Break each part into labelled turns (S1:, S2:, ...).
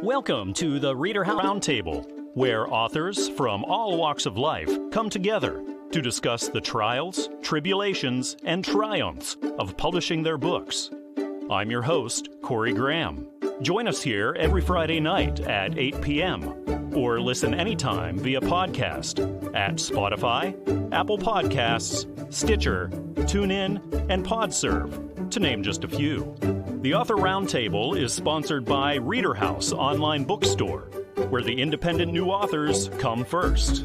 S1: Welcome to the ReaderHouse Roundtable, where authors from all walks of life come together to discuss the trials, tribulations, and triumphs of publishing their books. I'm your host, Corey Graham. Join us here every Friday night at 8 p.m. or listen anytime via podcast at Spotify, Apple Podcasts, Stitcher, TuneIn, and PodServe, to name just a few. The Author Roundtable is sponsored by ReaderHouse Online Bookstore, where the independent new authors come first.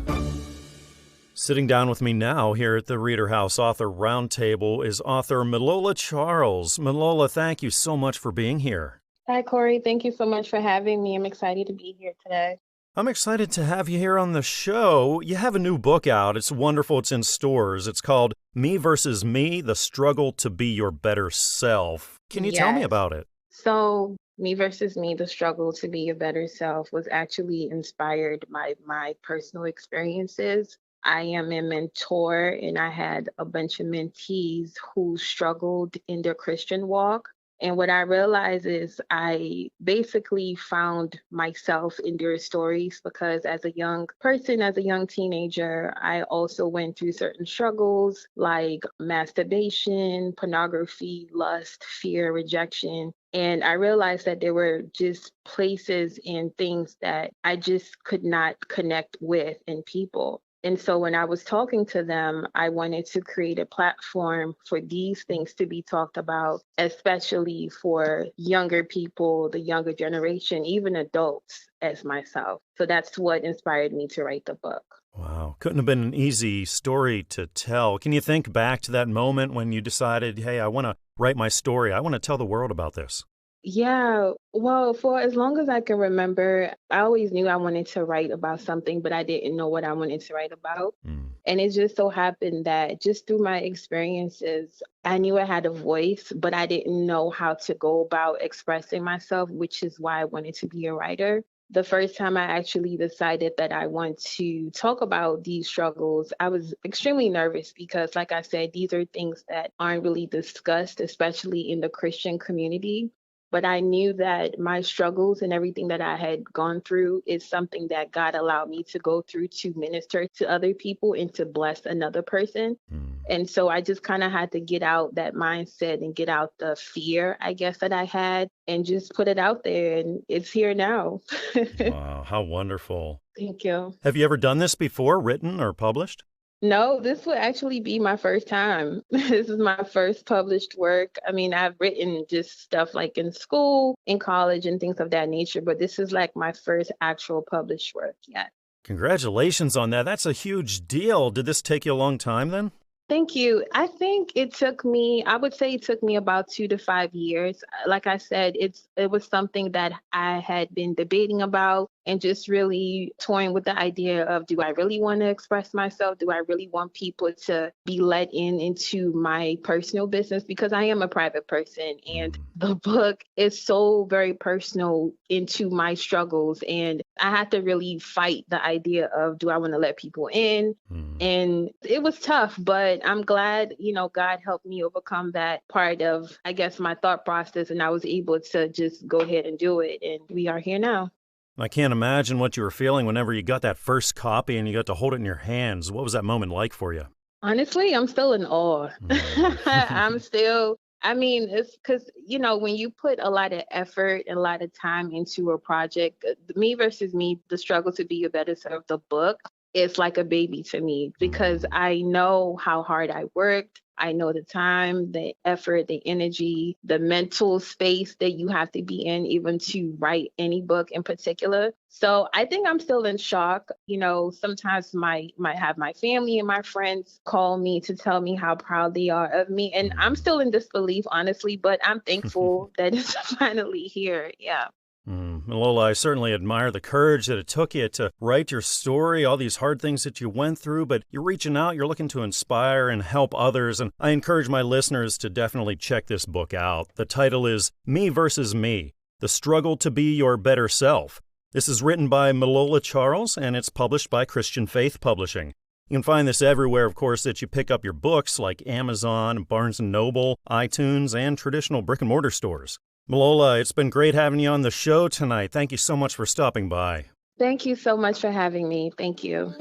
S1: Sitting down with me now here at the ReaderHouse Author Roundtable is author Milola Charles. Milola, thank you so much for being here.
S2: Hi, Corey. Thank you so much for having me. I'm excited to be here today.
S1: I'm excited to have you here on the show. You have a new book out. It's wonderful. It's in stores. It's called Me versus Me, The Struggle to Be Your Better Self. Can you tell me about it?
S2: So Me versus Me, The Struggle to Be Your Better Self was actually inspired by my personal experiences. I am a mentor, and I had a bunch of mentees who struggled in their Christian walk. And what I realized is I basically found myself in their stories because as a young person, as a young teenager, I also went through certain struggles like masturbation, pornography, lust, fear, rejection. And I realized that there were just places and things that I just could not connect with in people. And so when I was talking to them, I wanted to create a platform for these things to be talked about, especially for younger people, the younger generation, even adults as myself. So that's what inspired me to write the book.
S1: Wow. Couldn't have been an easy story to tell. Can you think back to that moment when you decided, hey, I want to write my story. I want to tell the world about this?
S2: Yeah, well, for as long as I can remember, I always knew I wanted to write about something, but I didn't know what I wanted to write about. And it just so happened that just through my experiences, I knew I had a voice, but I didn't know how to go about expressing myself, which is why I wanted to be a writer. The first time I actually decided that I want to talk about these struggles, I was extremely nervous because, like I said, these are things that aren't really discussed, especially in the Christian community. But I knew that my struggles and everything that I had gone through is something that God allowed me to go through to minister to other people and to bless another person. And so I just kind of had to get out that mindset and get out the fear, I guess, that I had and just put it out there. And it's here now.
S1: Wow, how wonderful.
S2: Thank you.
S1: Have you ever done this before, written or published?
S2: No, this would actually be my first time. This is my first published work. I mean, I've written just stuff like in school, in college, and things of that nature, but this is like my first actual published work yet.
S1: Congratulations on that. That's a huge deal. Did this take you a long time then?
S2: Thank you. I think I would say it took me about 2 to 5 years. Like I said, it was something that I had been debating about and just really toying with the idea of, do I really want to express myself? Do I really want people to be let into my personal business? Because I am a private person and the book is so very personal into my struggles. And I had to really fight the idea of, do I want to let people in? And it was tough, but I'm glad, God helped me overcome that part of, I guess, my thought process. And I was able to just go ahead and do it. And we are here now.
S1: I can't imagine what you were feeling whenever you got that first copy and you got to hold it in your hands. What was that moment like for you?
S2: Honestly, I'm still in awe. It's because, when you put a lot of effort and a lot of time into a project, Me versus Me, The Struggle to Be Your Better Self, the book, it's like a baby to me because I know how hard I worked. I know the time, the effort, the energy, the mental space that you have to be in even to write any book in particular. So I think I'm still in shock. Sometimes might have my family and my friends call me to tell me how proud they are of me. And I'm still in disbelief, honestly, but I'm thankful that it's finally here. Yeah.
S1: Milola, I certainly admire the courage that it took you to write your story, all these hard things that you went through, but you're reaching out, you're looking to inspire and help others, and I encourage my listeners to definitely check this book out. The title is Me versus Me, The Struggle to Be Your Better Self. This is written by Milola Charles, and it's published by Christian Faith Publishing. You can find this everywhere, of course, that you pick up your books, like Amazon, Barnes & Noble, iTunes, and traditional brick-and-mortar stores. Milola, it's been great having you on the show tonight. Thank you so much for stopping by.
S2: Thank you so much for having me. Thank you.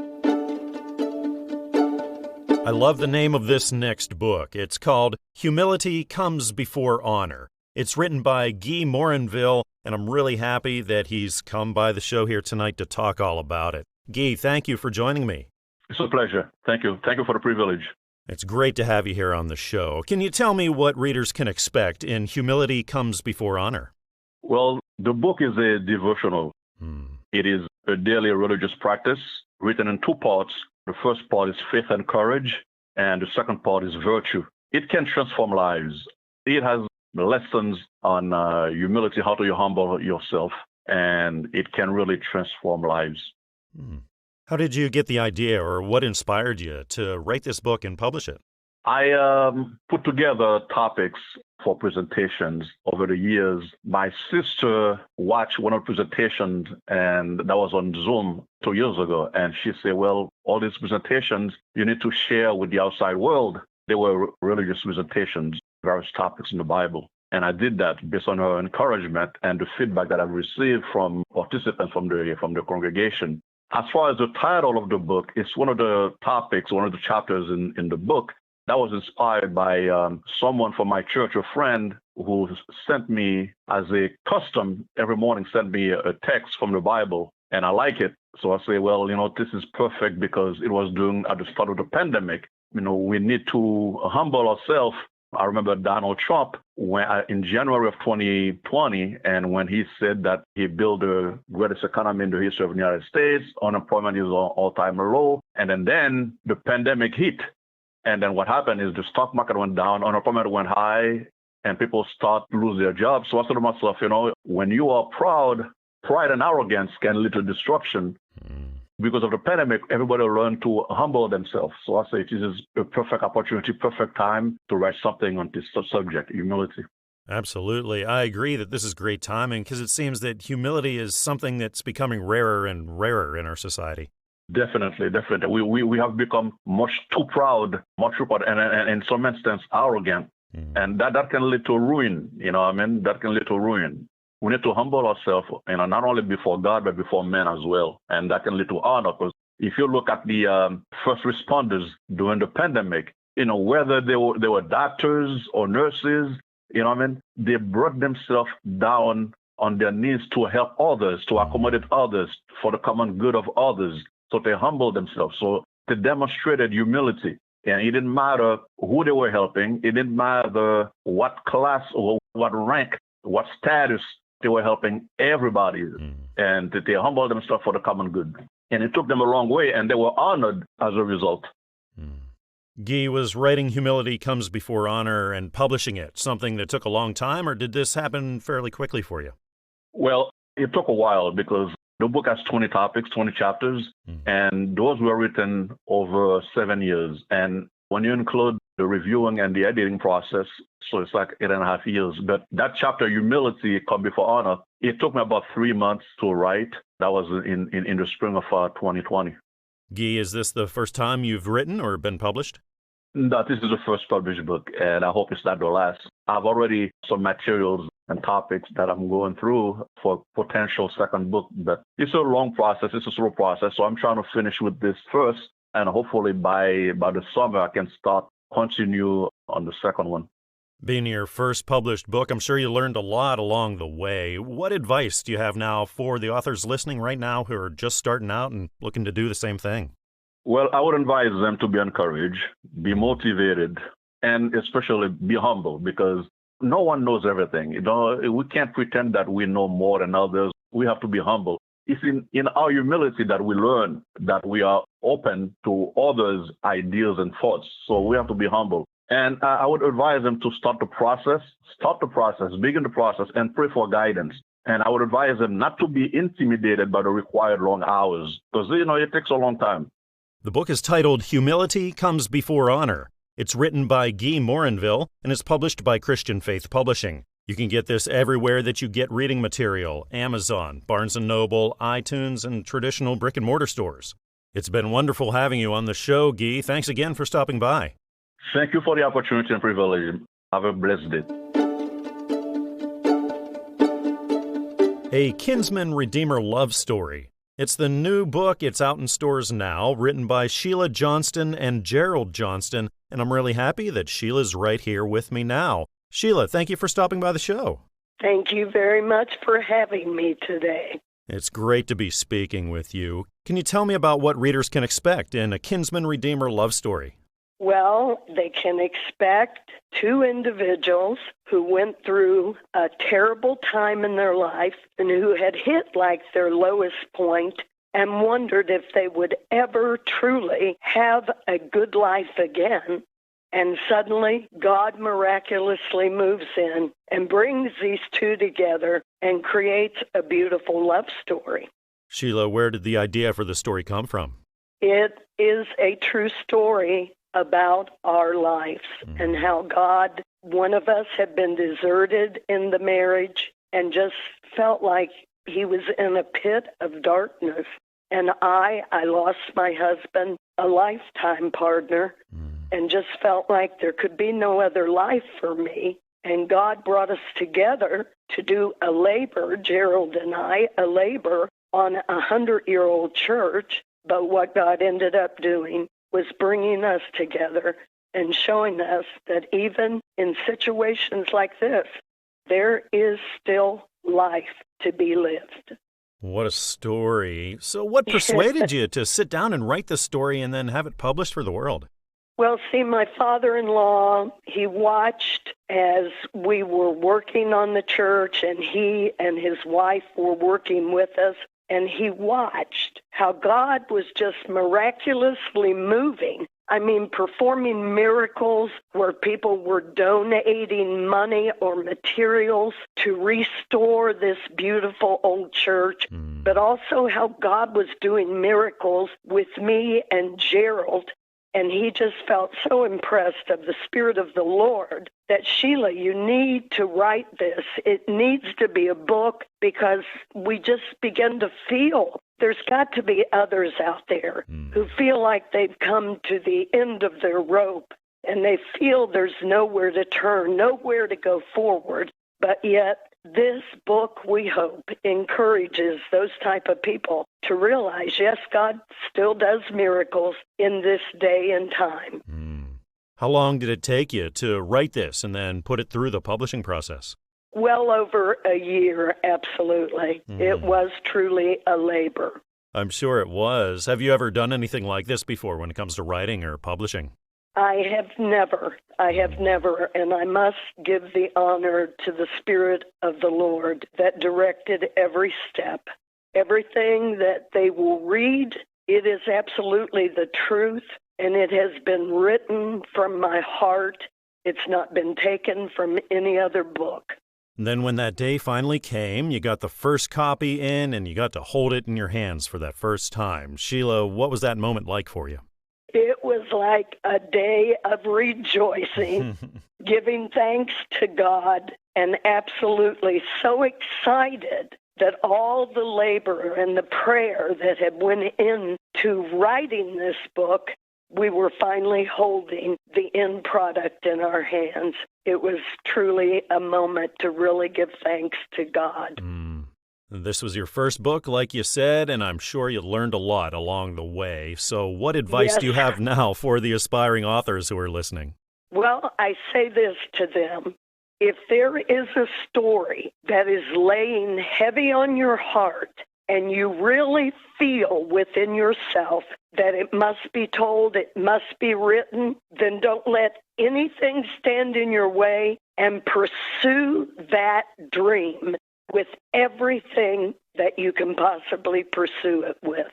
S1: I love the name of this next book. It's called Humility Comes Before Honor. It's written by Guy Morinville, and I'm really happy that he's come by the show here tonight to talk all about it. Guy, thank you for joining me.
S3: It's a pleasure. Thank you. Thank you for the privilege.
S1: It's great to have you here on the show. Can you tell me what readers can expect in Humility Comes Before Honor?
S3: Well, the book is a devotional. It is a daily religious practice written in two parts. The first part is faith and courage, and the second part is virtue. It can transform lives. It has lessons on humility, how to humble yourself, and it can really transform lives.
S1: How did you get the idea, or what inspired you to write this book and publish it?
S3: I put together topics for presentations over the years. My sister watched one of the presentations, and that was on Zoom 2 years ago. And she said, well, all these presentations you need to share with the outside world. They were religious presentations, various topics in the Bible. And I did that based on her encouragement and the feedback that I've received from participants from the congregation. As far as the title of the book, it's one of the topics, one of the chapters in the book that was inspired by someone from my church, a friend who sent me as a custom every morning, sent me a text from the Bible, and I like it. So I say, well, this is perfect because it was during at the start of the pandemic. We need to humble ourselves. I remember Donald Trump in January of 2020, and when he said that he built the greatest economy in the history of the United States, unemployment is on all-time low, and then the pandemic hit. And then what happened is the stock market went down, unemployment went high, and people start to lose their jobs. So I said to myself, when you are proud, pride and arrogance can lead to destruction. Because of the pandemic, everybody learned to humble themselves. So I say this is a perfect opportunity, perfect time to write something on this subject, humility.
S1: Absolutely. I agree that this is great timing because it seems that humility is something that's becoming rarer and rarer in our society.
S3: Definitely. We have become much too proud, and in some instance, arrogant. And that can lead to ruin, that can lead to ruin. We need to humble ourselves, not only before God, but before men as well. And that can lead to honor, because if you look at the first responders during the pandemic, whether they were doctors or nurses, they brought themselves down on their knees to help others, to accommodate others, for the common good of others. So they humbled themselves. So they demonstrated humility. And it didn't matter who they were helping. It didn't matter what class or what rank, what status they were helping everybody. And they humbled themselves for the common good. And it took them a long way, and they were honored as a result.
S1: Guy, was writing Humility Comes Before Honor and publishing it something that took a long time, or did this happen fairly quickly for you?
S3: Well, it took a while because the book has 20 topics, 20 chapters, and those were written over 7 years. And when you include the reviewing and the editing process, so it's like 8.5 years. But that chapter, Humility Come Before Honor, it took me about 3 months to write. That was in the spring of 2020.
S1: Guy, is this the first time you've written or been published?
S3: No, this is the first published book, and I hope it's not the last. I've already some materials and topics that I'm going through for potential second book, but it's a long process. It's a slow process, so I'm trying to finish with this first, and hopefully by the summer I can continue on the second one.
S1: Being your first published book, I'm sure you learned a lot along the way. What advice do you have now for the authors listening right now who are just starting out and looking to do the same thing?
S3: Well, I would advise them to be encouraged, be motivated, and especially be humble, because no one knows everything. We can't pretend that we know more than others. We have to be humble. It's in our humility that we learn that we are open to others' ideas and thoughts. So we have to be humble. And I would advise them to start the process, begin the process, and pray for guidance. And I would advise them not to be intimidated by the required long hours, because, it takes a long time.
S1: The book is titled Humility Comes Before Honor. It's written by Guy Morinville and is published by Christian Faith Publishing. You can get this everywhere that you get reading material: Amazon, Barnes & Noble, iTunes, and traditional brick-and-mortar stores. It's been wonderful having you on the show, Guy. Thanks again for stopping by.
S3: Thank you for the opportunity and privilege. Have a blessed day.
S1: A Kinsman Redeemer love story. It's the new book. It's out in stores now, written by Sheila Johnston and Jerald Johnston, and I'm really happy that Sheila's right here with me now. Sheila, thank you for stopping by the show.
S4: Thank you very much for having me today.
S1: It's great to be speaking with you. Can you tell me about what readers can expect in A Kinsman Redeemer love story?
S4: Well, they can expect two individuals who went through a terrible time in their life and who had hit like their lowest point and wondered if they would ever truly have a good life again. And suddenly, God miraculously moves in and brings these two together and creates a beautiful love story.
S1: Sheila, where did the idea for the story come from?
S4: It is a true story about our lives and how God, one of us had been deserted in the marriage and just felt like he was in a pit of darkness. And I lost my husband, a lifetime partner, and just felt like there could be no other life for me. And God brought us together to do a labor, Jerald and I, a labor on a 100-year-old church. But what God ended up doing was bringing us together and showing us that even in situations like this, there is still life to be lived.
S1: What a story. So what persuaded you to sit down and write the story and then have it published for the world?
S4: Well, see, my father-in-law, he watched as we were working on the church, and he and his wife were working with us, and he watched how God was just miraculously moving. I mean, performing miracles where people were donating money or materials to restore this beautiful old church, but also how God was doing miracles with me and Jerald. And he just felt so impressed of the Spirit of the Lord that, Sheila, you need to write this. It needs to be a book because we just begin to feel there's got to be others out there who feel like they've come to the end of their rope and they feel there's nowhere to turn, nowhere to go forward. But yet this book, we hope, encourages those type of people to realize, yes, God still does miracles in this day and time.
S1: How long did it take you to write this and then put it through the publishing process?
S4: Well over a year, absolutely. It was truly a labor.
S1: I'm sure it was. Have you ever done anything like this before when it comes to writing or publishing?
S4: I have never, and I must give the honor to the Spirit of the Lord that directed every step. Everything that they will read, it is absolutely the truth, and it has been written from my heart. It's not been taken from any other book.
S1: And then when that day finally came, you got the first copy in and you got to hold it in your hands for that first time. Sheila, what was that moment like for you?
S4: It was like a day of rejoicing, giving thanks to God, and absolutely so excited that all the labor and the prayer that had went into writing this book, we were finally holding the end product in our hands. It was truly a moment to really give thanks to God.
S1: This was your first book, like you said, and I'm sure you learned a lot along the way. So what advice do you have now for the aspiring authors who are listening?
S4: Well, I say this to them. If there is a story that is laying heavy on your heart and you really feel within yourself that it must be told, it must be written, then don't let anything stand in your way and pursue that dream with everything that you can possibly pursue it with.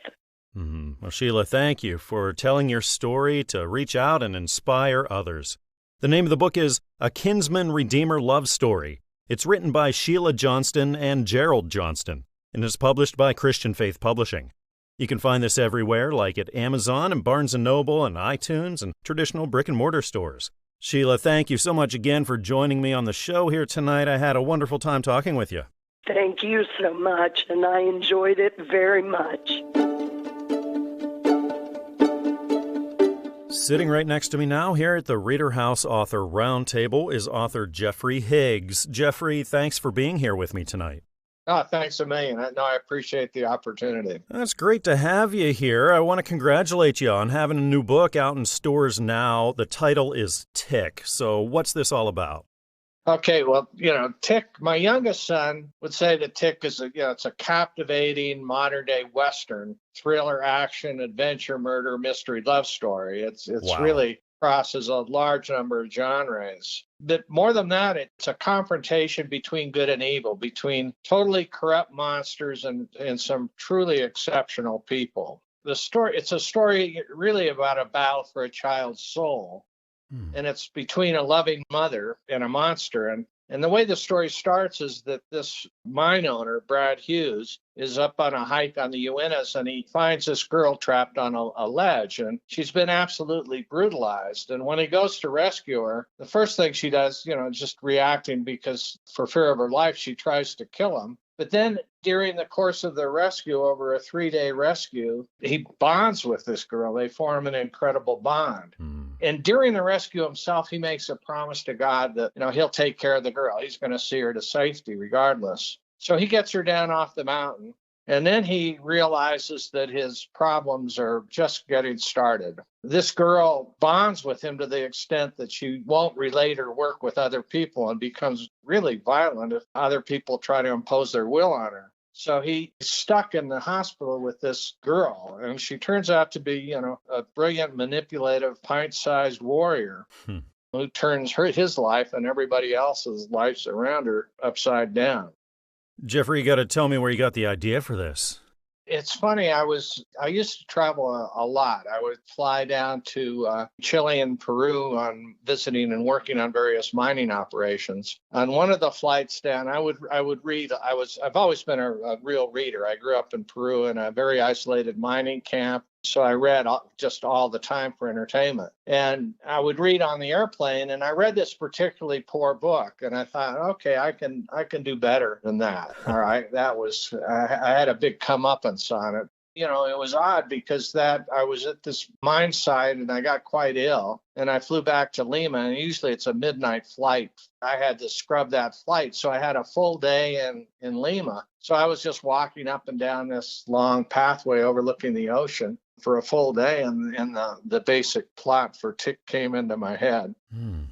S1: Well, Sheila, thank you for telling your story to reach out and inspire others. The name of the book is A Kinsman Redeemer Love Story. It's written by Sheila Johnston and Jerald Johnston, and is published by Christian Faith Publishing. You can find this everywhere, like at Amazon and Barnes & Noble and iTunes and traditional brick-and-mortar stores. Sheila, thank you so much again for joining me on the show here tonight. I had a wonderful time talking with you.
S4: Thank you so much, and I enjoyed it very much.
S1: Sitting right next to me now here at the ReaderHouse Author Roundtable is author Jeffrey Higgs. Jeffrey, thanks for being here with me tonight.
S5: Oh, thanks a million. No, I appreciate the opportunity.
S1: That's great to have you here. I want to congratulate you on having a new book out in stores now. The title is Tick. So what's this all about?
S5: Okay, well, Tick, my youngest son would say that Tick is it's a captivating modern day Western thriller, action, adventure, murder, mystery, love story. It's
S1: Wow.
S5: really crosses a large number of genres. But more than that, it's a confrontation between good and evil, between totally corrupt monsters and some truly exceptional people. It's a story really about a battle for a child's soul. And it's between a loving mother and a monster. And the way the story starts is that this mine owner, Brad Hughes, is up on a hike on the Uintas, and he finds this girl trapped on a ledge, and she's been absolutely brutalized. And when he goes to rescue her, the first thing she does, just reacting because for fear of her life, she tries to kill him. But then during the course of the rescue, over a 3-day rescue, he bonds with this girl. They form an incredible bond. And during the rescue himself, he makes a promise to God that, he'll take care of the girl. He's going to see her to safety regardless. So he gets her down off the mountain. And then he realizes that his problems are just getting started. This girl bonds with him to the extent that she won't relate or work with other people and becomes really violent if other people try to impose their will on her. So he's stuck in the hospital with this girl, and she turns out to be, a brilliant, manipulative, pint-sized warrior who turns his life and everybody else's lives around her upside down.
S1: Jeffrey, you got to tell me where you got the idea for this.
S5: It's funny. I used to travel a lot. I would fly down to Chile and Peru on visiting and working on various mining operations. On one of the flights down, I would read. I've always been a real reader. I grew up in Peru in a very isolated mining camp. So I read just all the time for entertainment. And I would read on the airplane, and I read this particularly poor book. And I thought, okay, I can do better than that. All right. I had a big comeuppance on it. It was odd because I was at this mine site and I got quite ill. And I flew back to Lima, and usually it's a midnight flight. I had to scrub that flight. So I had a full day in Lima. So I was just walking up and down this long pathway overlooking the ocean for a full day, and the basic plot for Tick came into my head.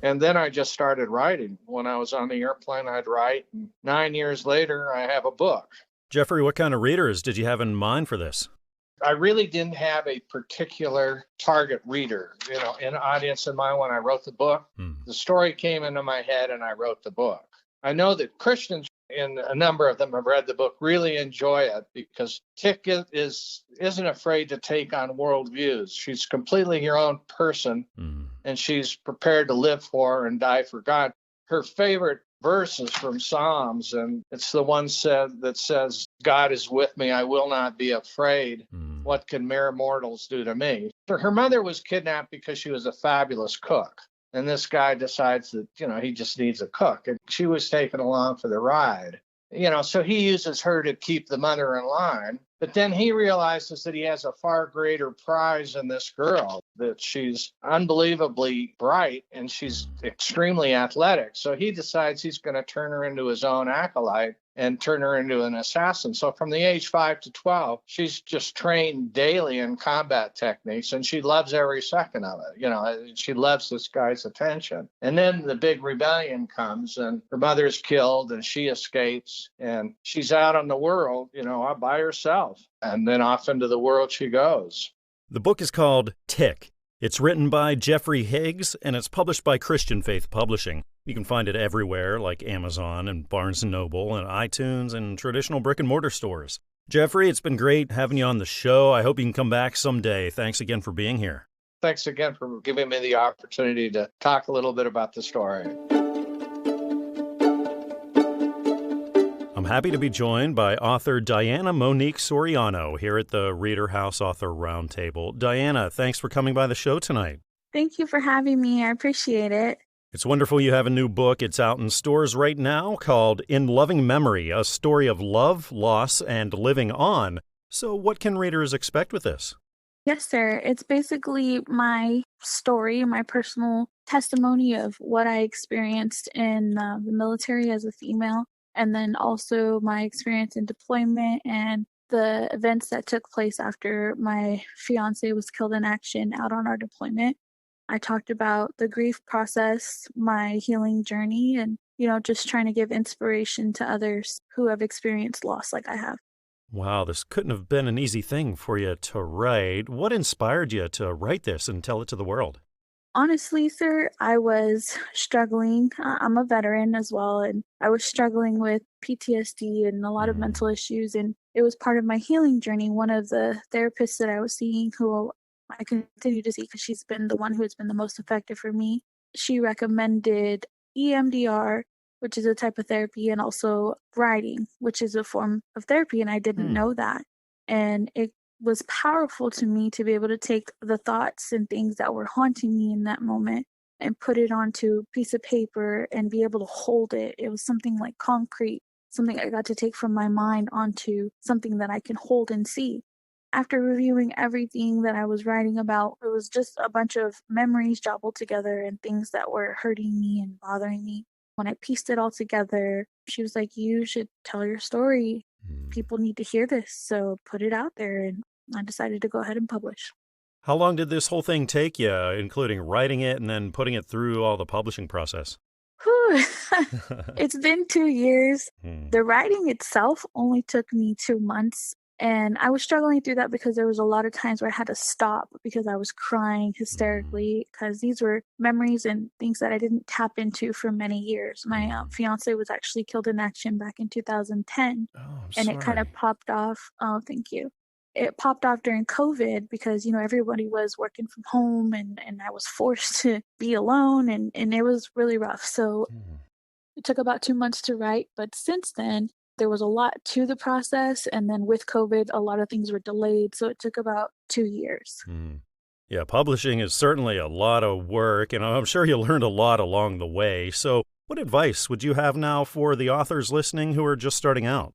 S5: And then I just started writing. When I was on the airplane, I'd write. And 9 years later, I have a book.
S1: Jeffrey, what kind of readers did you have in mind for this?
S5: I really didn't have a particular target reader, an audience in mind when I wrote the book. The story came into my head and I wrote the book. I know that Christians, and a number of them have read the book, really enjoy it because Tick isn't afraid to take on worldviews. She's completely her own person, and she's prepared to live for and die for God. Her favorite verse is from Psalms, and it's the one that says, God is with me, I will not be afraid. What can mere mortals do to me? Her mother was kidnapped because she was a fabulous cook. And this guy decides that, he just needs a cook. And she was taken along for the ride. So he uses her to keep the mother in line. But then he realizes that he has a far greater prize in this girl, that she's unbelievably bright and she's extremely athletic. So he decides he's going to turn her into his own acolyte and turn her into an assassin. So from the age 5 to 12, she's just trained daily in combat techniques, and she loves every second of it. She loves this guy's attention. And then the big rebellion comes, and her mother's killed, and she escapes, and she's out on the world, by herself. And then off into the world she goes.
S1: The book is called Tick. It's written by Jeffrey Higgs, and it's published by Christian Faith Publishing. You can find it everywhere, like Amazon and Barnes & Noble and iTunes and traditional brick-and-mortar stores. Jeffrey, it's been great having you on the show. I hope you can come back someday. Thanks again for being here.
S5: Thanks again for giving me the opportunity to talk a little bit about the story.
S1: I'm happy to be joined by author Diana Monique Soriano here at the ReaderHouse Author Roundtable. Diana, thanks for coming by the show tonight.
S6: Thank you for having me. I appreciate it.
S1: It's wonderful you have a new book. It's out in stores right now called In Loving Memory, a story of love, loss, and living on. So what can readers expect with this?
S6: Yes, sir. It's basically my story, my personal testimony of what I experienced in the military as a female, and then also my experience in deployment and the events that took place after my fiance was killed in action out on our deployment. I talked about the grief process, my healing journey, and, just trying to give inspiration to others who have experienced loss like I have.
S1: Wow, this couldn't have been an easy thing for you to write. What inspired you to write this and tell it to the world?
S6: Honestly, sir, I was struggling. I'm a veteran as well, and I was struggling with PTSD and a lot of mental issues, and it was part of my healing journey. One of the therapists that I was seeing, who I continue to see because she's been the one who has been the most effective for me, she recommended EMDR, which is a type of therapy, and also writing, which is a form of therapy, and I didn't know that. And it was powerful to me to be able to take the thoughts and things that were haunting me in that moment and put it onto a piece of paper and be able to hold it. It was something like concrete, something I got to take from my mind onto something that I can hold and see. After reviewing everything that I was writing about, it was just a bunch of memories jobbled together and things that were hurting me and bothering me. When I pieced it all together, she was like, "You should tell your story. People need to hear this, so put it out there." And I decided to go ahead and publish.
S1: How long did this whole thing take you, including writing it and then putting it through all the publishing process?
S6: Whew. It's been 2 years. The writing itself only took me 2 months. And I was struggling through that because there was a lot of times where I had to stop because I was crying hysterically because these were memories and things that I didn't tap into for many years. My fiance was actually killed in action back in 2010.
S1: Oh, I'm
S6: And
S1: sorry.
S6: it kind of popped off. Oh, thank you. It popped off during COVID because, everybody was working from home and I was forced to be alone and it was really rough. So it took about 2 months to write. But since then, there was a lot to the process. And then with COVID, a lot of things were delayed. So it took about 2 years.
S1: Yeah, publishing is certainly a lot of work, and I'm sure you learned a lot along the way. So what advice would you have now for the authors listening who are just starting out?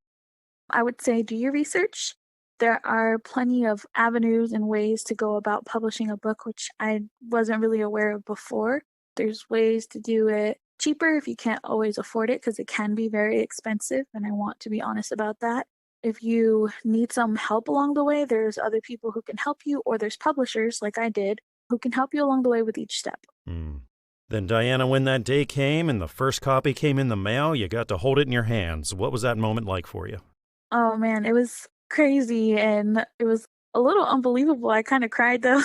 S6: I would say do your research. There are plenty of avenues and ways to go about publishing a book, which I wasn't really aware of before. There's ways to do it cheaper if you can't always afford it, because it can be very expensive, and I want to be honest about that. If you need some help along the way, there's other people who can help you, or there's publishers, like I did, who can help you along the way with each step.
S1: Then, Diana, when that day came and the first copy came in the mail, you got to hold it in your hands. What was that moment like for you?
S6: Oh, man, it was crazy, and it was a little unbelievable. I kind of cried, though.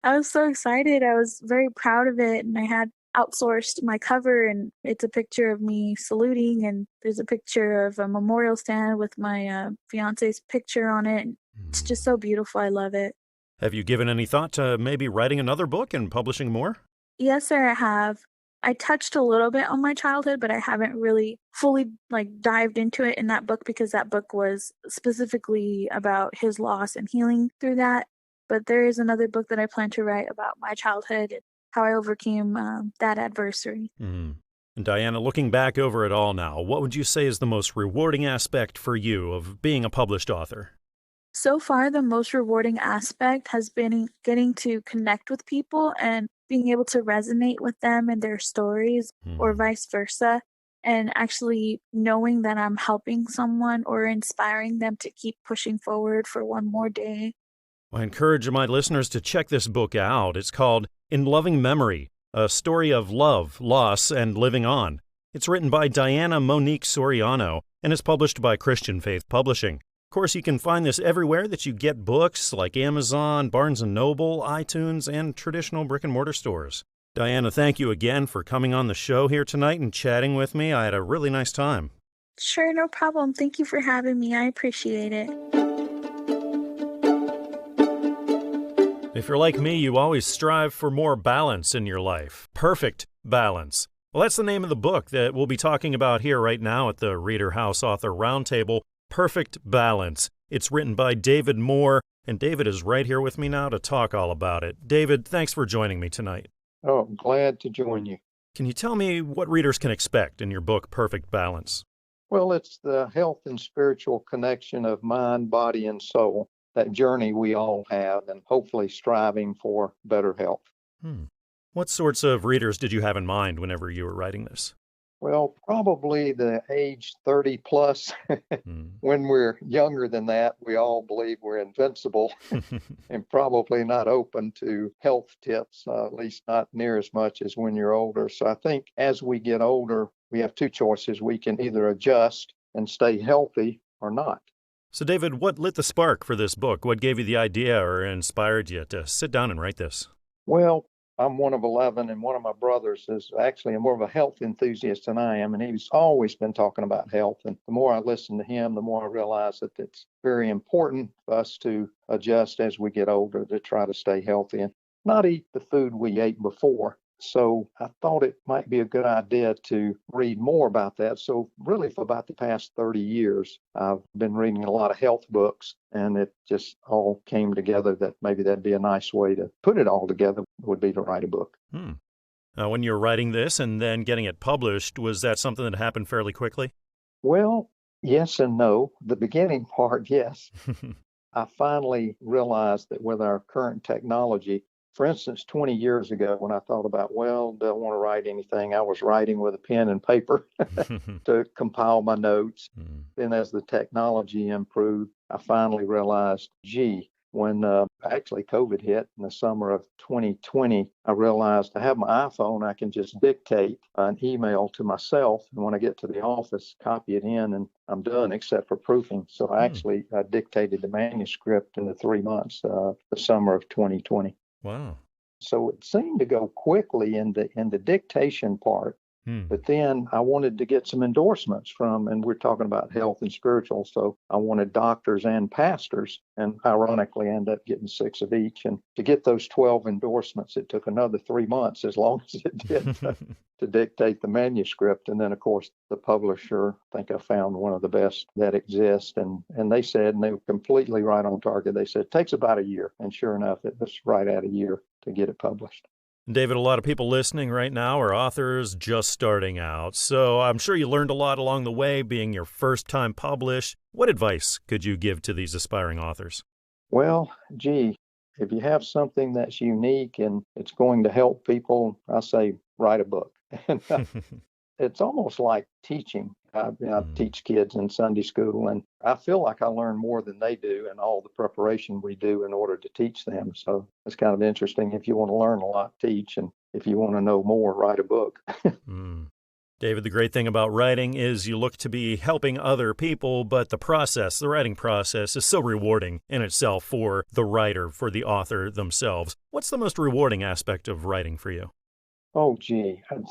S6: I was so excited. I was very proud of it, and I had outsourced my cover, and it's a picture of me saluting, and there's a picture of a memorial stand with my fiance's picture on it. It's just so beautiful. I love it.
S1: Have you given any thought to maybe writing another book and publishing more?
S6: Yes, sir, I have. I touched a little bit on my childhood, but I haven't really fully dived into it in that book because that book was specifically about his loss and healing through that. But there is another book that I plan to write about my childhood and how I overcame that adversity.
S1: And Diana, looking back over it all now, what would you say is the most rewarding aspect for you of being a published author?
S6: So far, the most rewarding aspect has been getting to connect with people and being able to resonate with them and their stories or vice versa. And actually knowing that I'm helping someone or inspiring them to keep pushing forward for one more day.
S1: I encourage my listeners to check this book out. It's called In Loving Memory, a story of love, loss, and living on. It's written by Diana Monique Soriano and is published by Christian Faith Publishing. Of course, you can find this everywhere that you get books, like Amazon, Barnes & Noble, iTunes, and traditional brick-and-mortar stores. Diana, thank you again for coming on the show here tonight and chatting with me. I had a really nice time.
S6: Sure, no problem. Thank you for having me. I appreciate it.
S1: If you're like me, you always strive for more balance in your life. Perfect balance. Well, that's the name of the book that we'll be talking about here right now at the ReaderHouse Author Roundtable, Perfect Balance. It's written by David Moore, and David is right here with me now to talk all about it. David, thanks for joining me tonight.
S7: Oh, I'm glad to join you.
S1: Can you tell me what readers can expect in your book, Perfect Balance?
S7: Well, it's the health and spiritual connection of mind, body, and soul, that journey we all have, and hopefully striving for better health.
S1: What sorts of readers did you have in mind whenever you were writing this?
S7: Well, probably the age 30 plus. When we're younger than that, we all believe we're invincible and probably not open to health tips, at least not near as much as when you're older. So I think as we get older, we have two choices. We can either adjust and stay healthy or not.
S1: So, David, what lit the spark for this book? What gave you the idea or inspired you to sit down and write this?
S7: Well, I'm one of 11, and one of my brothers is actually more of a health enthusiast than I am, and he's always been talking about health. And the more I listen to him, the more I realize that it's very important for us to adjust as we get older to try to stay healthy and not eat the food we ate before. So I thought it might be a good idea to read more about that. So really for about the past 30 years, I've been reading a lot of health books, and it just all came together that maybe that'd be a nice way to put it all together would be to write a book.
S1: Now, when you were writing this and then getting it published, was that something that happened fairly quickly?
S7: Well, yes and no. The beginning part, yes. I finally realized that with our current technology, for instance, 20 years ago, when I thought about, don't want to write anything, I was writing with a pen and paper to compile my notes. Then as the technology improved, I finally realized, when actually COVID hit in the summer of 2020, I realized I have my iPhone. I can just dictate an email to myself. And when I get to the office, copy it in, and I'm done except for proofing. So I dictated the manuscript in the 3 months, the summer of 2020.
S1: Wow.
S7: So it seemed to go quickly in the dictation part. But then I wanted to get some endorsements from, and we're talking about health and spiritual, so I wanted doctors and pastors, and ironically I ended up getting 6 of each. And to get those 12 endorsements, it took another 3 months, as long as it did to dictate the manuscript. And then, of course, the publisher, I think I found one of the best that exist, and they said, and they were completely right on target, they said it takes about a year. And sure enough, it was right at a year to get it published.
S1: David, a lot of people listening right now are authors just starting out, so I'm sure you learned a lot along the way being your first time published. What advice could you give to these aspiring authors?
S7: Well, if you have something that's unique and it's going to help people, I say write a book. And it's almost like teaching. I teach kids in Sunday school, and I feel like I learn more than they do in all the preparation we do in order to teach them. So it's kind of interesting. If you want to learn a lot, teach. And if you want to know more, write a book.
S1: David, the great thing about writing is you look to be helping other people, but the writing process is so rewarding in itself for the writer, for the author themselves. What's the most rewarding aspect of writing for you?
S7: Oh,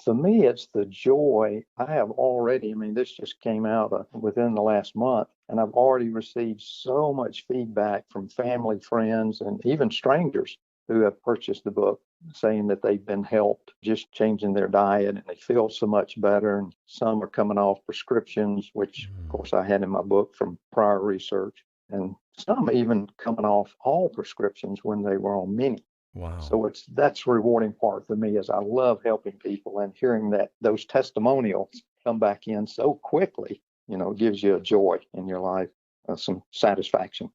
S7: for me, it's the joy. I have already, this just came out within the last month, and I've already received so much feedback from family, friends, and even strangers who have purchased the book, saying that they've been helped just changing their diet and they feel so much better. And some are coming off prescriptions, which, of course, I had in my book from prior research. And some even coming off all prescriptions when they were on many.
S1: Wow.
S7: So that's the rewarding part for me, is I love helping people, and hearing that those testimonials come back in so quickly, gives you a joy in your life, some satisfaction.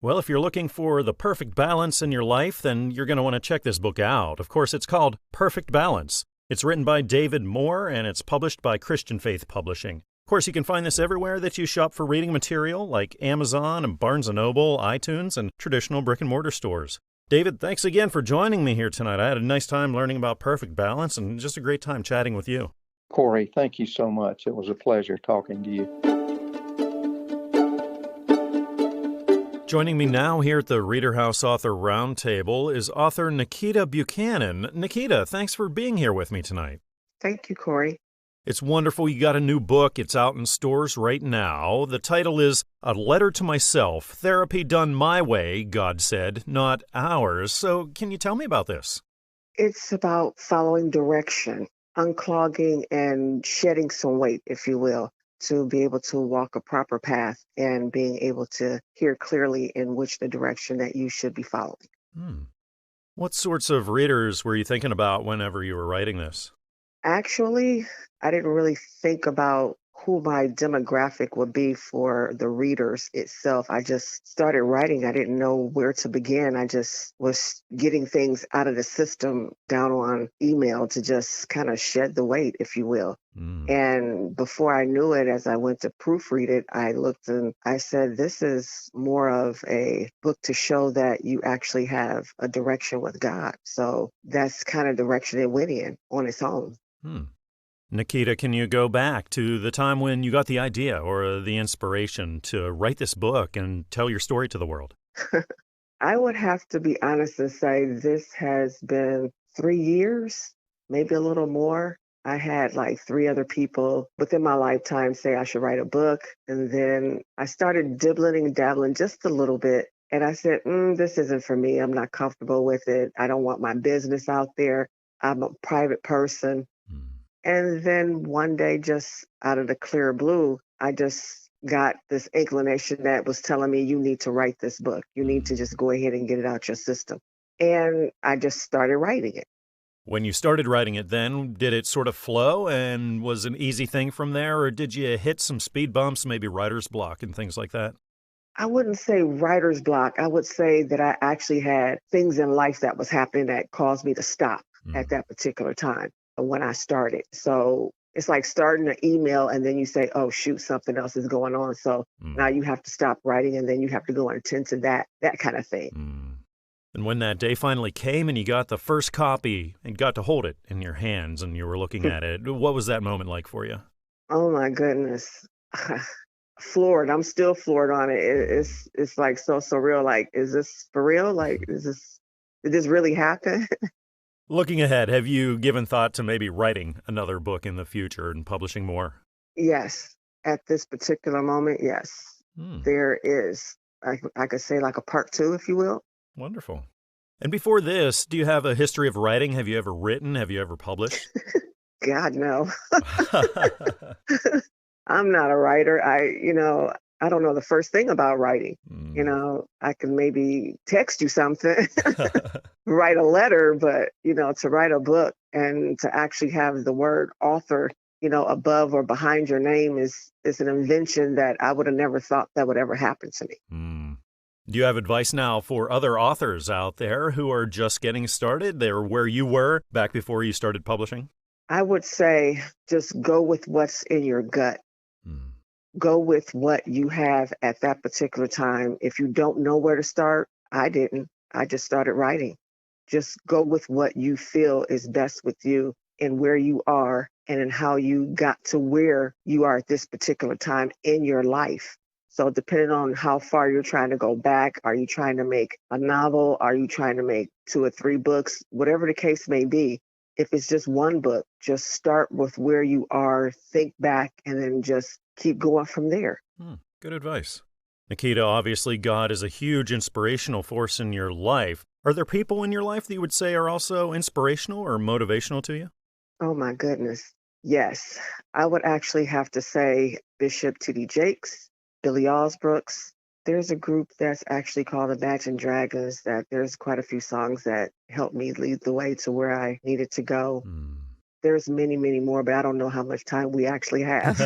S1: Well, if you're looking for the perfect balance in your life, then you're going to want to check this book out. Of course, it's called Perfect Balance. It's written by David Moore, and it's published by Christian Faith Publishing. Of course, you can find this everywhere that you shop for reading material, like Amazon and Barnes & Noble, iTunes, and traditional brick-and-mortar stores. David, thanks again for joining me here tonight. I had a nice time learning about Perfect Balance and just a great time chatting with you.
S7: Corey, thank you so much. It was a pleasure talking to you.
S1: Joining me now here at the ReaderHouse Author Roundtable is author Nykyta Buchanan. Nykyta, thanks for being here with me tonight.
S8: Thank you, Corey.
S1: It's wonderful you got a new book. It's out in stores right now. The title is A Letter to Myself, Therapy Done My Way, God Said, Not Ours. So can you tell me about this?
S8: It's about following direction, unclogging and shedding some weight, if you will, to be able to walk a proper path and being able to hear clearly in which the direction that you should be following.
S1: What sorts of readers were you thinking about whenever you were writing this?
S8: Actually, I didn't really think about who my demographic would be for the readers itself. I just started writing. I didn't know where to begin. I just was getting things out of the system down on email to just kind of shed the weight, if you will. And before I knew it, as I went to proofread it, I looked and I said, this is more of a book to show that you actually have a direction with God. So that's kind of direction it went in on its own.
S1: Nykyta, can you go back to the time when you got the idea or the inspiration to write this book and tell your story to the world?
S8: I would have to be honest and say this has been 3 years, maybe a little more. I had like 3 other people within my lifetime say I should write a book. And then I started dibbling and dabbling just a little bit. And I said, this isn't for me. I'm not comfortable with it. I don't want my business out there. I'm a private person. And then one day, just out of the clear blue, I just got this inclination that was telling me, you need to write this book. You need to just go ahead and get it out your system. And I just started writing it.
S1: When you started writing it then, did it sort of flow and was an easy thing from there? Or did you hit some speed bumps, maybe writer's block and things like that?
S8: I wouldn't say writer's block. I would say that I actually had things in life that was happening that caused me to stop at that particular time when I started. So it's like starting an email and then you say, oh, shoot, something else is going on. So now you have to stop writing and then you have to go and attend to that kind of thing.
S1: And when that day finally came and you got the first copy and got to hold it in your hands and you were looking at it, what was that moment like for you?
S8: Oh, my goodness. Floored. I'm still floored on it. It's like so surreal. Like, is this for real? Like, did this really happen?
S1: Looking ahead, have you given thought to maybe writing another book in the future and publishing more?
S8: Yes. At this particular moment, yes. There is. I could say like a part 2, if you will.
S1: Wonderful. And before this, do you have a history of writing? Have you ever written? Have you ever published?
S8: God, no. I'm not a writer. I don't know the first thing about writing. I can maybe text you something, write a letter, but, to write a book and to actually have the word author, above or behind your name is an invention that I would have never thought that would ever happen to me.
S1: Do you have advice now for other authors out there who are just getting started? They're where you were back before you started publishing?
S8: I would say just go with what's in your gut. Go with what you have at that particular time. If you don't know where to start, I didn't. I just started writing. Just go with what you feel is best with you and where you are and in how you got to where you are at this particular time in your life. So depending on how far you're trying to go back, are you trying to make a novel? Are you trying to make 2 or 3 books? Whatever the case may be, if it's just one book, just start with where you are, think back, and then just keep going from there.
S1: Good advice. Nykyta, obviously God is a huge inspirational force in your life. Are there people in your life that you would say are also inspirational or motivational to you?
S8: Oh, my goodness. Yes. I would actually have to say Bishop T.D. Jakes, Billy Osbrooks. There's a group that's actually called Imagine Dragons that there's quite a few songs that helped me lead the way to where I needed to go. There's many, many more, but I don't know how much time we actually have.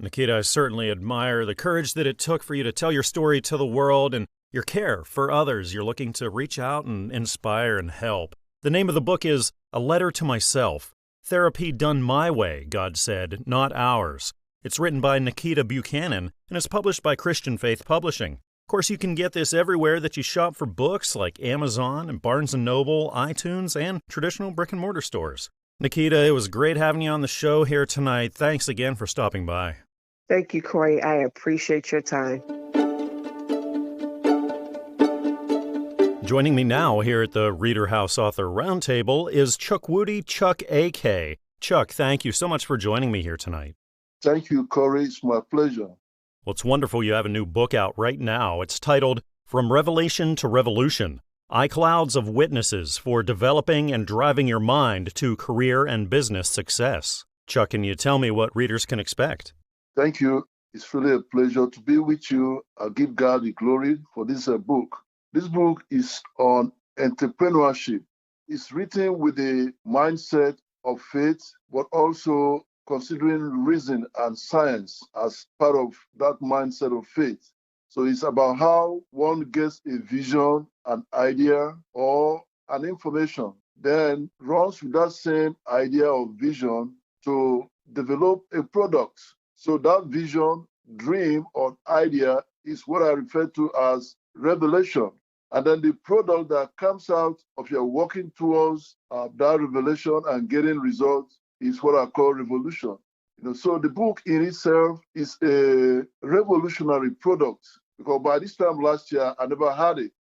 S1: Nykyta, I certainly admire the courage that it took for you to tell your story to the world and your care for others. You're looking to reach out and inspire and help. The name of the book is A Letter to Myself. Therapy Done My Way, God said, not ours. It's written by Nykyta Buchanan and is published by Christian Faith Publishing. Of course, you can get this everywhere that you shop for books like Amazon and Barnes & Noble, iTunes, and traditional brick-and-mortar stores. Nykyta, it was great having you on the show here tonight. Thanks again for stopping by.
S8: Thank you, Corey. I appreciate your time.
S1: Joining me now here at the ReaderHouse Author Roundtable is Chukwudi Chuck Eke. Chuck, thank you so much for joining me here tonight.
S9: Thank you, Corey. It's my pleasure.
S1: Well, it's wonderful you have a new book out right now. It's titled From Revelation to Revolution, iClouds of Witnesses for Developing and Driving Your Mind to Career and Business Success. Chuck, can you tell me what readers can expect?
S9: Thank you. It's really a pleasure to be with you. I give God the glory for this book. This book is on entrepreneurship. It's written with a mindset of faith, but also considering reason and science as part of that mindset of faith. So it's about how one gets a vision, an idea, or an information, then runs with that same idea or vision to develop a product. So that vision, dream, or idea is what I refer to as revelation. And then the product that comes out of your working towards that revelation and getting results is what I call revolution. So the book in itself is a revolutionary product, because by this time last year, I never had it.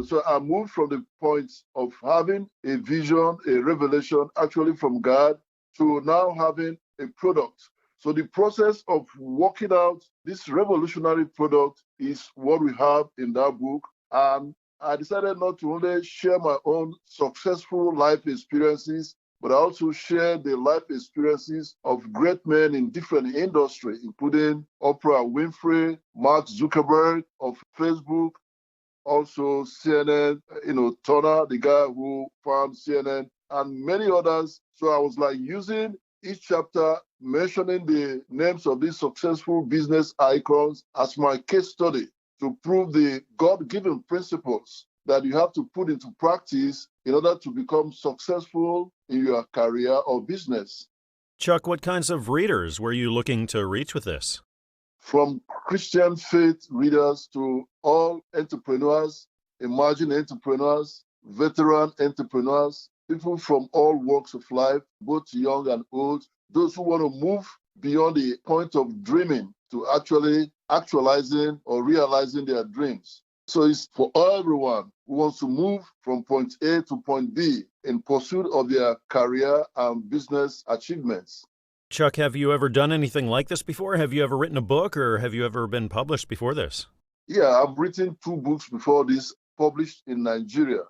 S9: So I moved from the point of having a vision, a revelation, actually from God, to now having a product. So the process of working out this revolutionary product is what we have in that book. And I decided not to only share my own successful life experiences, but I also share the life experiences of great men in different industries, including Oprah Winfrey, Mark Zuckerberg of Facebook, also CNN, Turner, the guy who found CNN, and many others. So I was like using each chapter, mentioning the names of these successful business icons as my case study to prove the God-given principles that you have to put into practice in order to become successful in your career or business.
S1: Chuck, what kinds of readers were you looking to reach with this?
S9: From Christian faith readers to all entrepreneurs, emerging entrepreneurs, veteran entrepreneurs, people from all walks of life, both young and old, those who want to move beyond the point of dreaming to actually actualizing or realizing their dreams. So it's for everyone who wants to move from point A to point B in pursuit of their career and business achievements.
S1: Chuck, have you ever done anything like this before? Have you ever written a book, or have you ever been published before this?
S9: Yeah, I've written 2 books before this, published in Nigeria.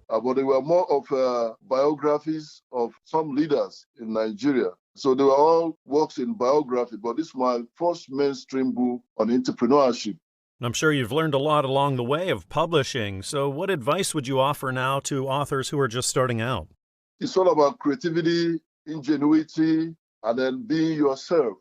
S9: But they were more of biographies of some leaders in Nigeria. So they were all works in biography, but this is my first mainstream book on entrepreneurship.
S1: I'm sure you've learned a lot along the way of publishing. So what advice would you offer now to authors who are just starting out?
S9: It's all about creativity, ingenuity, and then being yourself.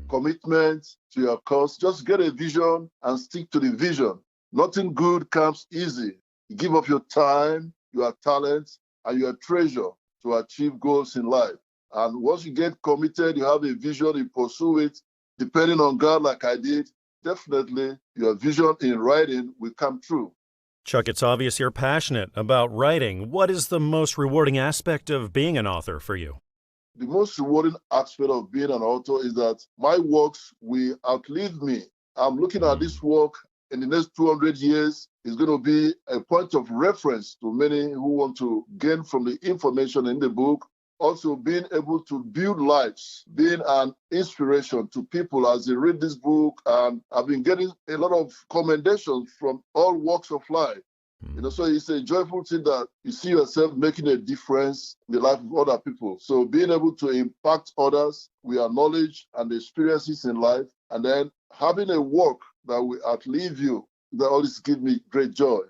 S9: Commitment to your cause. Just get a vision and stick to the vision. Nothing good comes easy. You give up your time, your talent, and your treasure to achieve goals in life. And once you get committed, you have a vision, you pursue it, depending on God like I did, definitely your vision in writing will come true.
S1: Chuck, it's obvious you're passionate about writing. What is the most rewarding aspect of being an author for you?
S9: The most rewarding aspect of being an author is that my works will outlive me. I'm looking at this work in the next 200 years. It's going to be a point of reference to many who want to gain from the information in the book. Also being able to build lives, being an inspiration to people as they read this book. And I've been getting a lot of commendations from all walks of life. So it's a joyful thing that you see yourself making a difference in the life of other people. So being able to impact others with your knowledge and experiences in life, and then having a work that will outlive you, that always gives me great joy.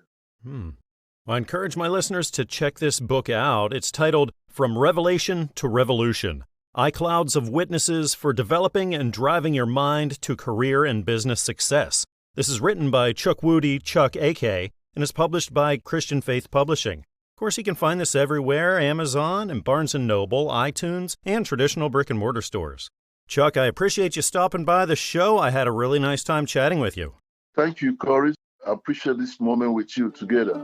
S1: I encourage my listeners to check this book out. It's titled From Revelation to Revolution: iClouds of Witnesses for Developing and Driving Your Mind to Career and Business Success. This is written by Chukwudi Chuck Eke and is published by Christian Faith Publishing. Of course, you can find this everywhere: Amazon and Barnes & Noble, iTunes, and traditional brick-and-mortar stores. Chuck, I appreciate you stopping by the show. I had a really nice time chatting with you.
S9: Thank you, Corey. I appreciate this moment with you together.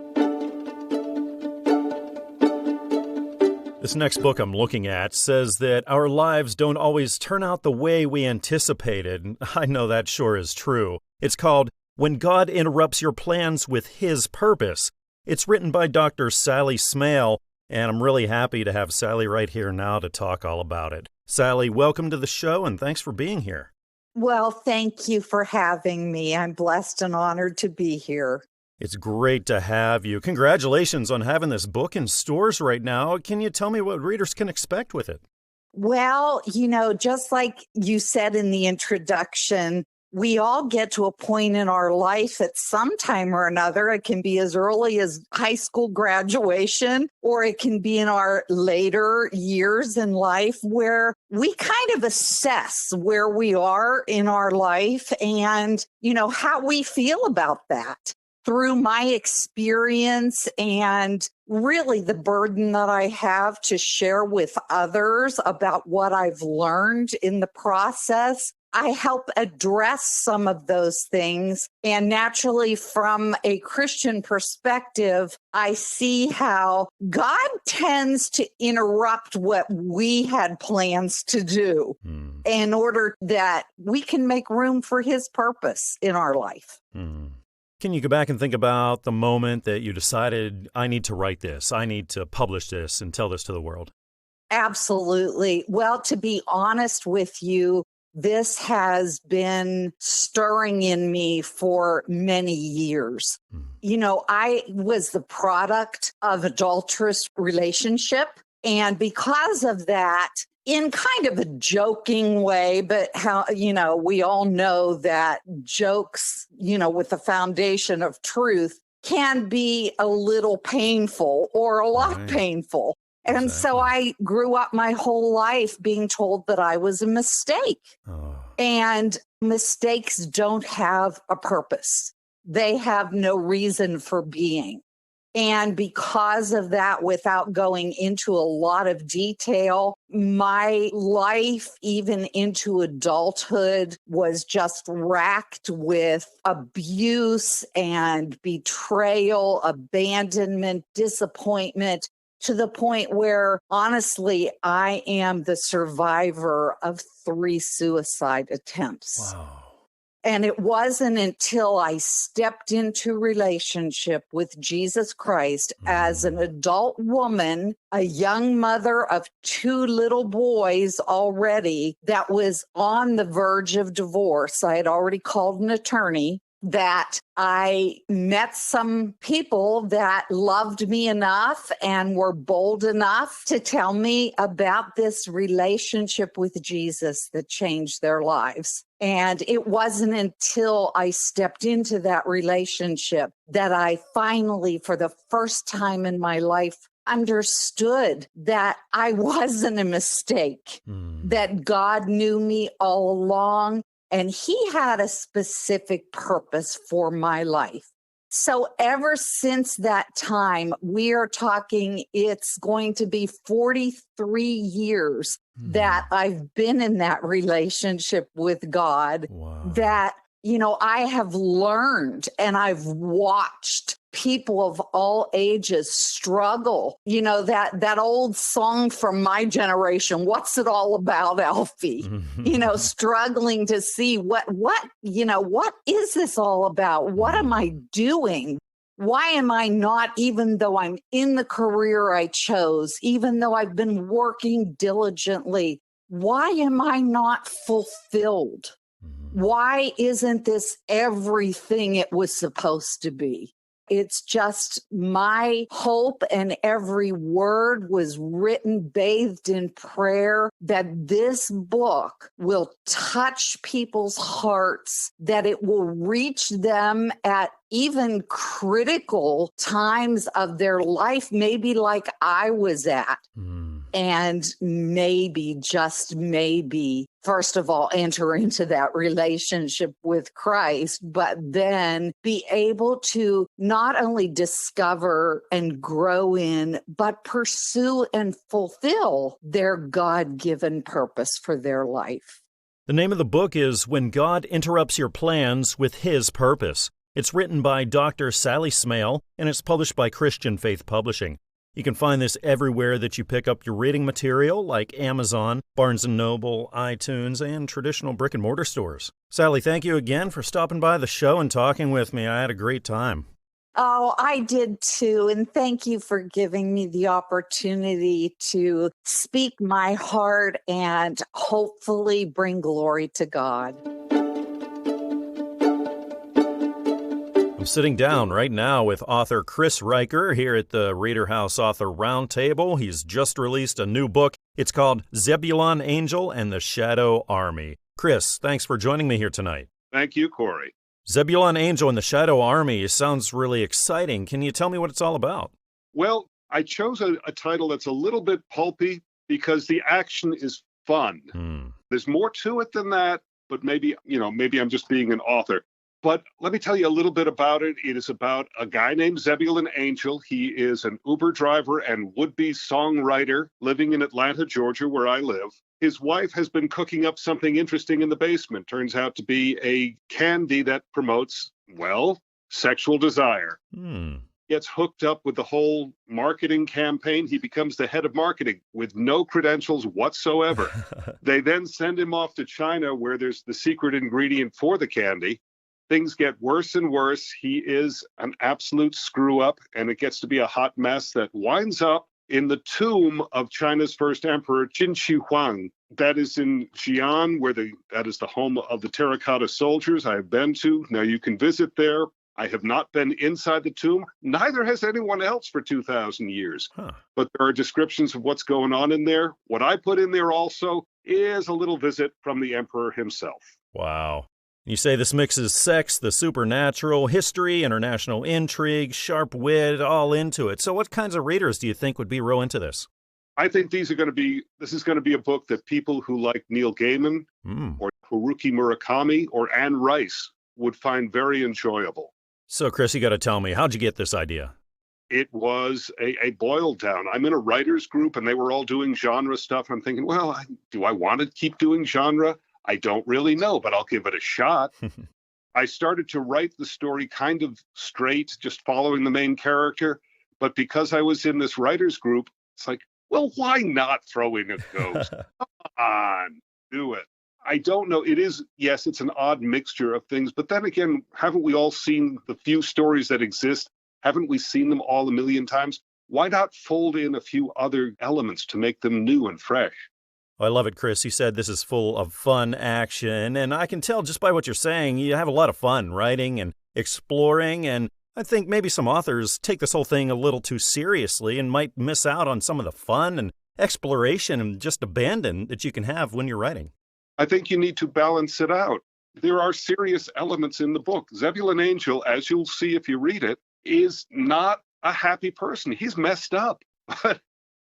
S1: This next book I'm looking at says that our lives don't always turn out the way we anticipated. I know that sure is true. It's called When God Interrupts Your Plans with His Purpose. It's written by Dr. Sally Smale, and I'm really happy to have Sally right here now to talk all about it. Sally, welcome to the show, and thanks for being here.
S10: Well, thank you for having me. I'm blessed and honored to be here.
S1: It's great to have you. Congratulations on having this book in stores right now. Can you tell me what readers can expect with it?
S10: Well, just like you said in the introduction, we all get to a point in our life at some time or another. It can be as early as high school graduation, or it can be in our later years in life where we kind of assess where we are in our life and, how we feel about that. Through my experience and really the burden that I have to share with others about what I've learned in the process, I help address some of those things. And naturally, from a Christian perspective, I see how God tends to interrupt what we had plans to do in order that we can make room for his purpose in our life.
S1: Can you go back and think about the moment that you decided, I need to write this, I need to publish this and tell this to the world?
S10: Absolutely. Well, to be honest with you, this has been stirring in me for many years. I was the product of adulterous relationship. And because of that, in kind of a joking way, but how, we all know that jokes, with the foundation of truth can be a little painful or a lot painful. And so I grew up my whole life being told that I was a mistake. And mistakes don't have a purpose. They have no reason for being. And because of that, without going into a lot of detail, my life, even into adulthood, was just racked with abuse and betrayal, abandonment, disappointment, to the point where, honestly, I am the survivor of 3 suicide attempts.
S1: Wow.
S10: And it wasn't until I stepped into relationship with Jesus Christ as an adult woman, a young mother of 2 little boys already, that was on the verge of divorce. I had already called an attorney, that I met some people that loved me enough and were bold enough to tell me about this relationship with Jesus that changed their lives. And it wasn't until I stepped into that relationship that I finally, for the first time in my life, understood that I wasn't a mistake, that God knew me all along. And he had a specific purpose for my life. So ever since that time, we are talking, it's going to be 43 years that I've been in that relationship with God.
S1: Wow.
S10: That, I have learned and I've watched people of all ages struggle. That old song from my generation, what's it all about, Alfie? Struggling to see what is this all about? What am I doing? Why am I not, even though I'm in the career I chose, even though I've been working diligently, why am I not fulfilled? Why isn't this everything it was supposed to be? It's just my hope, and every word was written, bathed in prayer, that this book will touch people's hearts, that it will reach them at even critical times of their life, maybe like I was at. And maybe, just maybe, first of all, enter into that relationship with Christ, but then be able to not only discover and grow in, but pursue and fulfill their God-given purpose for their life.
S1: The name of the book is When God Interrupts Your Plans with His Purpose. It's written by Dr. Sally Smale, and it's published by Christian Faith Publishing. You can find this everywhere that you pick up your reading material, like Amazon, Barnes & Noble, iTunes, and traditional brick-and-mortar stores. Sally, thank you again for stopping by the show and talking with me. I had a great time.
S10: Oh, I did too. And thank you for giving me the opportunity to speak my heart and hopefully bring glory to God.
S1: I'm sitting down right now with author Chris Riker here at the ReaderHouse Author Roundtable. He's just released a new book. It's called Zebulon Angel and the Shadow Army. Chris, thanks for joining me here tonight.
S11: Thank you, Corey.
S1: Zebulon Angel and the Shadow Army sounds really exciting. Can you tell me what it's all about?
S11: Well, I chose a title that's a little bit pulpy because the action is fun. There's more to it than that, but maybe I'm just being an author. But let me tell you a little bit about it. It is about a guy named Zebulon Angel. He is an Uber driver and would-be songwriter living in Atlanta, Georgia, where I live. His wife has been cooking up something interesting in the basement. Turns out to be a candy that promotes, well, sexual desire. Gets hooked up with the whole marketing campaign. He becomes the head of marketing with no credentials whatsoever. They then send him off to China where there's the secret ingredient for the candy. Things get worse and worse. He is an absolute screw up, and it gets to be a hot mess that winds up in the tomb of China's first emperor, Qin Shi Huang. That is in Xi'an, that is the home of the terracotta soldiers I have been to. Now you can visit there. I have not been inside the tomb. Neither has anyone else for 2,000 years. But there are descriptions of what's going on in there. What I put in there also is a little visit from the emperor himself.
S1: Wow. You say this mixes sex, the supernatural, history, international intrigue, sharp wit, all into it. So what kinds of readers do you think would be real into this?
S11: I think this is going to be a book that people who like Neil Gaiman or Haruki Murakami or Anne Rice would find very enjoyable.
S1: So, Chris, you got to tell me, how'd you get this idea?
S11: It was a boil down. I'm in a writer's group, and they were all doing genre stuff. I'm thinking, well, do I want to keep doing genre? I don't really know, but I'll give it a shot. I started to write the story kind of straight, just following the main character. But because I was in this writer's group, it's like, well, why not throw in a ghost? Come on, do it. I don't know. Yes, it's an odd mixture of things. But then again, haven't we all seen the few stories that exist? Haven't we seen them all a million times? Why not fold in a few other elements to make them new and fresh?
S1: I love it, Chris. You said this is full of fun action, and I can tell just by what you're saying, you have a lot of fun writing and exploring, and I think maybe some authors take this whole thing a little too seriously and might miss out on some of the fun and exploration and just abandon that you can have when you're writing.
S11: I think you need to balance it out. There are serious elements in the book. Zebulon Angel, as you'll see if you read it, is not a happy person. He's messed up, but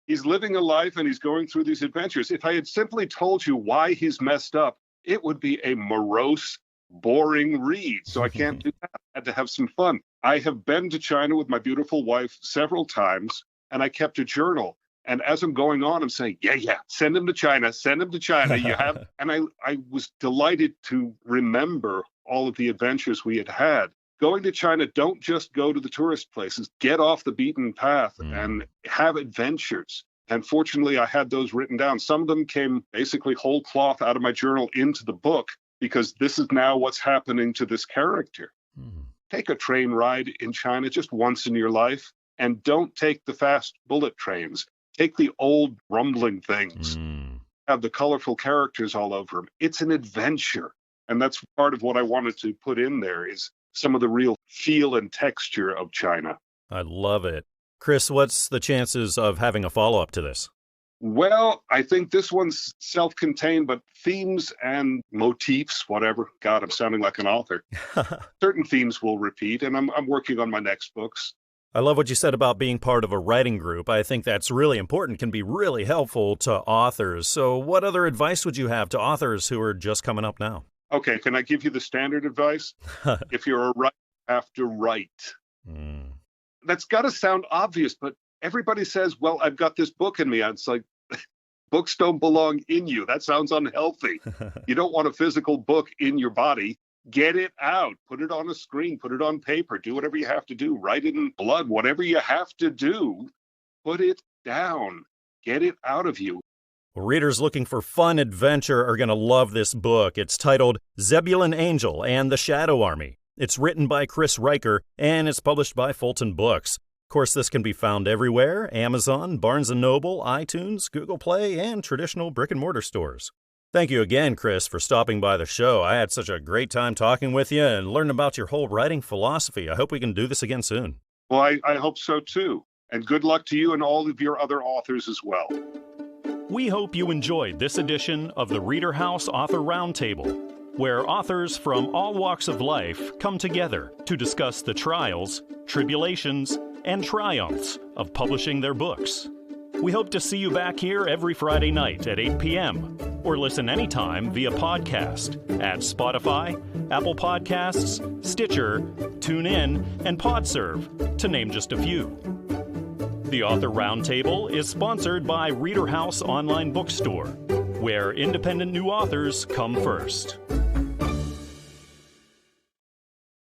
S11: he's living a life and he's going through these adventures. If I had simply told you why he's messed up, it would be a morose, boring read. So I can't do that. I had to have some fun. I have been to China with my beautiful wife several times, and I kept a journal. And as I'm going on, I'm saying, yeah, send him to China, You have, and I was delighted to remember all of the adventures we had had. Going to China, don't just go to the tourist places. Get off the beaten path and have adventures. And fortunately, I had those written down. Some of them came basically whole cloth out of my journal into the book because this is now what's happening to this character. Take a train ride in China just once in your life, and don't take the fast bullet trains. Take the old rumbling things. Have the colorful characters all over them. It's an adventure. And that's part of what I wanted to put in there is some of the real feel and texture of China.
S1: I love it. Chris, what's the chances of having a follow-up to this?
S11: Well, I think this one's self-contained, but themes and motifs, whatever. God, I'm sounding like an author. Certain themes will repeat, and I'm working on my next books.
S1: I love what you said about being part of a writing group. I think that's really important, can be really helpful to authors. So what other advice would you have to authors who are just coming up now?
S11: Okay, can I give you the standard advice? If you're a writer, you have to write. That's got to sound obvious, but everybody says, well, I've got this book in me. It's like, books don't belong in you. That sounds unhealthy. You don't want a physical book in your body. Get it out. Put it on a screen. Put it on paper. Do whatever you have to do. Write it in blood. Whatever you have to do, put it down. Get it out of you.
S1: Well, readers looking for fun adventure are going to love this book. It's titled Zebulon Angel and the Shadow Army. It's written by Chris Riker, and it's published by Fulton Books. Of course, this can be found everywhere: Amazon, Barnes & Noble, iTunes, Google Play, and traditional brick-and-mortar stores. Thank you again, Chris, for stopping by the show. I had such a great time talking with you and learning about your whole writing philosophy. I hope we can do this again soon.
S11: Well, I hope so, too. And good luck to you and all of your other authors as well.
S1: We hope you enjoyed this edition of the ReaderHouse Author Roundtable. where authors from all walks of life come together to discuss the trials, tribulations, and triumphs of publishing their books. We hope to see you back here every Friday night at 8 p.m. or listen anytime via podcast at Spotify, Apple Podcasts, Stitcher, TuneIn, and PodServe, to name just a few. The Author Roundtable is sponsored by ReaderHouse Online Bookstore, where independent new authors come first.